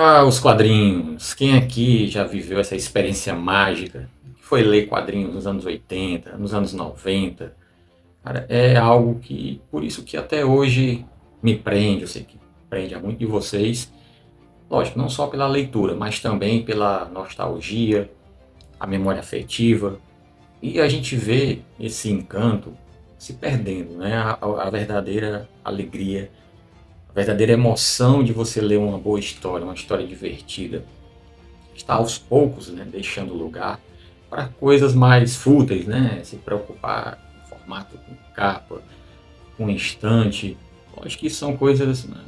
Ah, os quadrinhos. Quem aqui já viveu essa experiência mágica? Que foi ler quadrinhos nos anos 80, nos anos 90? Cara, é algo que, por isso que até hoje me prende, eu sei que prende a muito de vocês. Lógico, não só pela leitura, mas também pela nostalgia, a memória afetiva. E a gente vê esse encanto se perdendo, né? A verdadeira alegria, a verdadeira emoção de você ler uma boa história, uma história divertida está aos poucos, né, deixando lugar para coisas mais fúteis, né, se preocupar com formato, com capa, com estante. Eu acho que são coisas, né,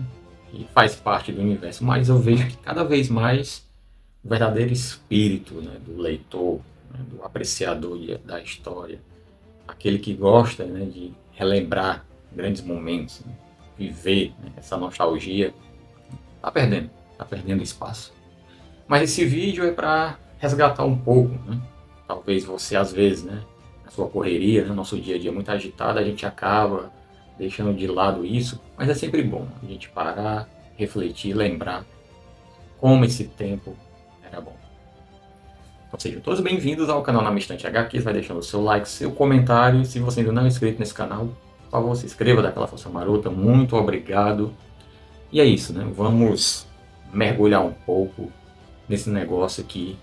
que faz parte do universo, mas eu vejo que cada vez mais o verdadeiro espírito, né, do leitor, né, do apreciador da história, aquele que gosta, né, de relembrar grandes momentos, né, viver, né, essa nostalgia, está perdendo espaço. Mas esse vídeo é para resgatar um pouco, né? Talvez você, às vezes, né, na sua correria, né, nosso dia a dia muito agitado, a gente acaba deixando de lado isso, mas é sempre bom a gente parar, refletir, lembrar como esse tempo era bom. Então sejam todos bem-vindos ao canal Na Estante HQ, vai deixando o seu like, seu comentário, se você ainda não é inscrito nesse canal, por favor, se inscreva, daquela força marota, muito obrigado. E é isso, né? Vamos mergulhar um pouco nesse negócio que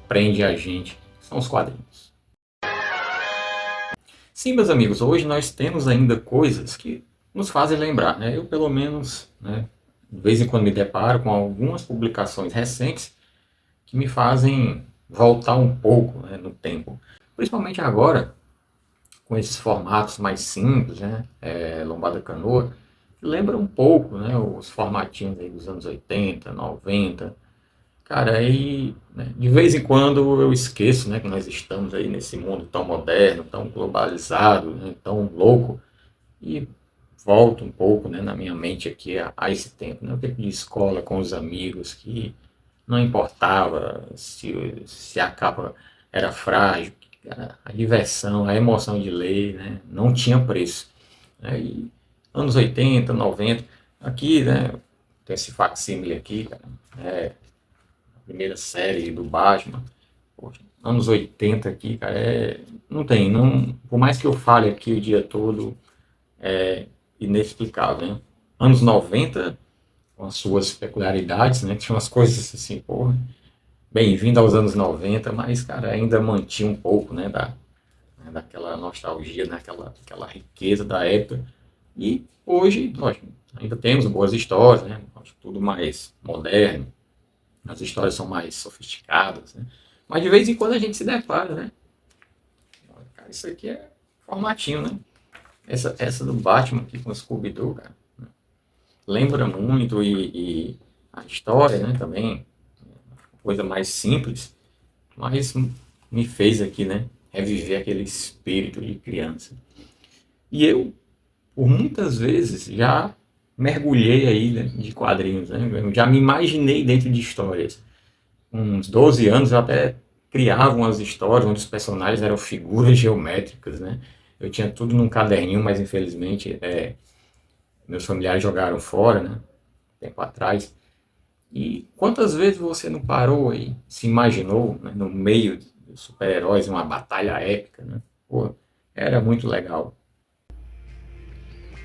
prende a gente, são os quadrinhos. Sim, meus amigos, hoje nós temos ainda coisas que nos fazem lembrar, né? Eu, pelo menos, né, de vez em quando me deparo com algumas publicações recentes que me fazem voltar um pouco, né, no tempo. Principalmente agora, com esses formatos mais simples, né? Lombada Canoa, que lembra um pouco, né, os formatinhos aí dos anos 80, 90. Cara, aí, né, de vez em quando eu esqueço, né, que nós estamos aí nesse mundo tão moderno, tão globalizado, né, tão louco, e volto um pouco, né, na minha mente aqui a esse tempo, né, o tempo de escola com os amigos, que não importava se a capa era frágil, cara, a diversão, a emoção de ler, né, não tinha preço. Né, e anos 80, 90, aqui, né, tem esse facsímile aqui, cara, é, primeira série do Batman. Poxa, anos 80 aqui, cara, não tem, não, por mais que eu fale aqui o dia todo, é inexplicável, né? Anos 90, com as suas peculiaridades, né? Tinha umas coisas assim, porra, bem-vindo aos anos 90, mas, cara, ainda mantinha um pouco, né, daquela nostalgia, aquela riqueza da época. E hoje, nós ainda temos boas histórias, né? Acho tudo mais moderno, as histórias são mais sofisticadas, né? Mas de vez em quando a gente se depara, né? Cara, isso aqui é formatinho, né? Essa do Batman aqui com o Scooby-Doo, cara, lembra muito e a história, né, também, coisa mais simples, mas me fez aqui, né, reviver aquele espírito de criança. E eu, por muitas vezes, já mergulhei aí, né, de quadrinhos, né? Eu já me imaginei dentro de histórias. Uns 12 anos eu até criava umas histórias onde os personagens eram figuras geométricas, né? Eu tinha tudo num caderninho, mas infelizmente meus familiares jogaram fora, né? Tempo atrás. E quantas vezes você não parou aí, se imaginou, né, no meio de super-heróis, uma batalha épica, né? Pô, era muito legal.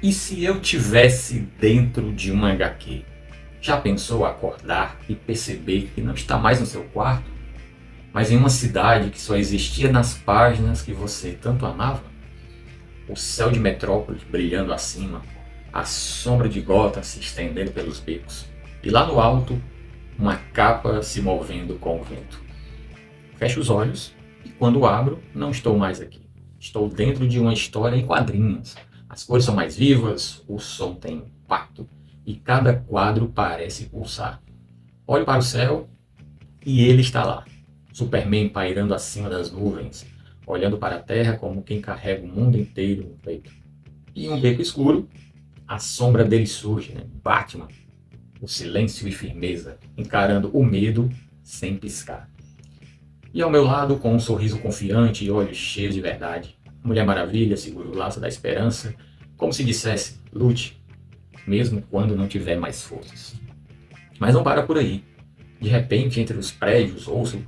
E se eu tivesse dentro de uma HQ? Já pensou acordar e perceber que não está mais no seu quarto, mas em uma cidade que só existia nas páginas que você tanto amava? O céu de Metrópolis brilhando acima, a sombra de Gotham se estendendo pelos becos, e lá no alto, uma capa se movendo com o vento. Fecho os olhos e quando abro, não estou mais aqui. Estou dentro de uma história em quadrinhos. As cores são mais vivas, o som tem impacto e cada quadro parece pulsar. Olho para o céu e ele está lá. Superman pairando acima das nuvens, olhando para a terra como quem carrega o mundo inteiro no peito. E em um beco escuro, a sombra dele surge, né? Batman, o silêncio e firmeza, encarando o medo sem piscar. E ao meu lado, com um sorriso confiante e olhos cheios de verdade, Mulher Maravilha segura o laço da esperança, como se dissesse, lute, mesmo quando não tiver mais forças. Mas não para por aí. De repente, entre os prédios, ouço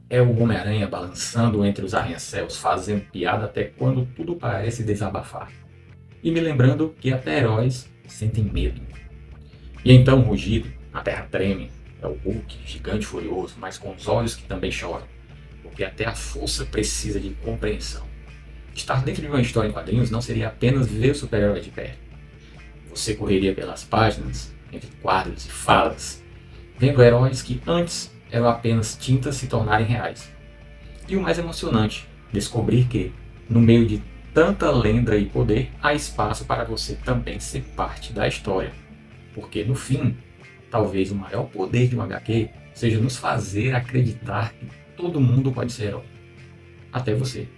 é o Homem-Aranha balançando entre os arranha-céus, fazendo piada até quando tudo parece desabafar. E me lembrando que até heróis sentem medo. E então o rugido, a terra treme, é o Hulk, gigante e furioso, mas com os olhos que também choram, porque até a força precisa de compreensão. Estar dentro de uma história em quadrinhos não seria apenas ver o super-herói de perto. Você correria pelas páginas, entre quadros e falas, vendo heróis que antes eram apenas tintas se tornarem reais. E o mais emocionante, descobrir que, no meio de tanta lenda e poder, há espaço para você também ser parte da história. Porque no fim, talvez o maior poder de um HQ seja nos fazer acreditar que todo mundo pode ser herói. Até você.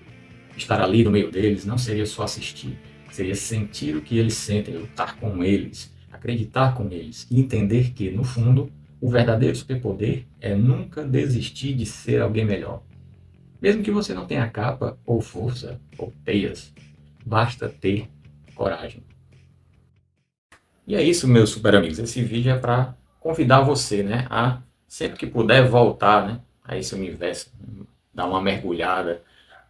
Estar ali no meio deles não seria só assistir, seria sentir o que eles sentem, lutar com eles, acreditar com eles e entender que, no fundo, o verdadeiro superpoder é nunca desistir de ser alguém melhor. Mesmo que você não tenha capa, ou força, ou teias, basta ter coragem. E é isso, meus super amigos. Esse vídeo é para convidar você, né, a sempre que puder voltar, né, a esse universo, dar uma mergulhada,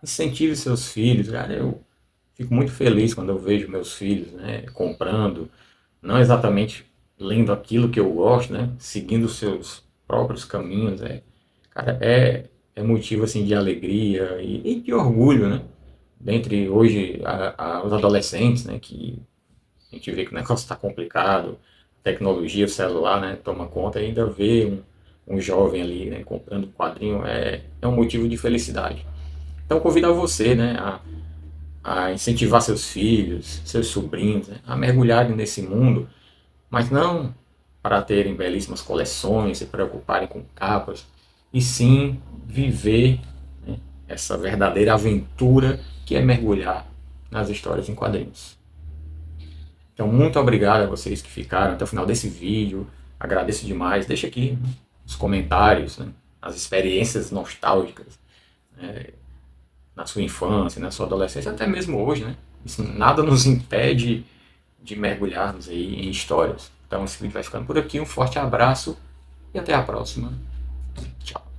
incentive seus filhos. Cara, eu fico muito feliz quando eu vejo meus filhos, né, comprando, não exatamente lendo aquilo que eu gosto, né, seguindo os seus próprios caminhos. Cara, é motivo assim de alegria e de orgulho, né? Dentre hoje os adolescentes, né, que a gente vê que o negócio está complicado, tecnologia, o celular, né, toma conta, e ainda vê um jovem ali, né, comprando quadrinho é um motivo de felicidade. Então convido você, né, a incentivar seus filhos, seus sobrinhos, né, a mergulharem nesse mundo, mas não para terem belíssimas coleções, se preocuparem com capas, e sim viver, né, essa verdadeira aventura que é mergulhar nas histórias em quadrinhos. Então, muito obrigado a vocês que ficaram até o final desse vídeo. Agradeço demais. Deixa aqui nos comentários, né, as experiências nostálgicas, né, na sua infância, na sua adolescência, até mesmo hoje, né? Isso nada nos impede de mergulharmos aí em histórias. Então, esse vídeo vai ficando por aqui. Um forte abraço e até a próxima. Tchau.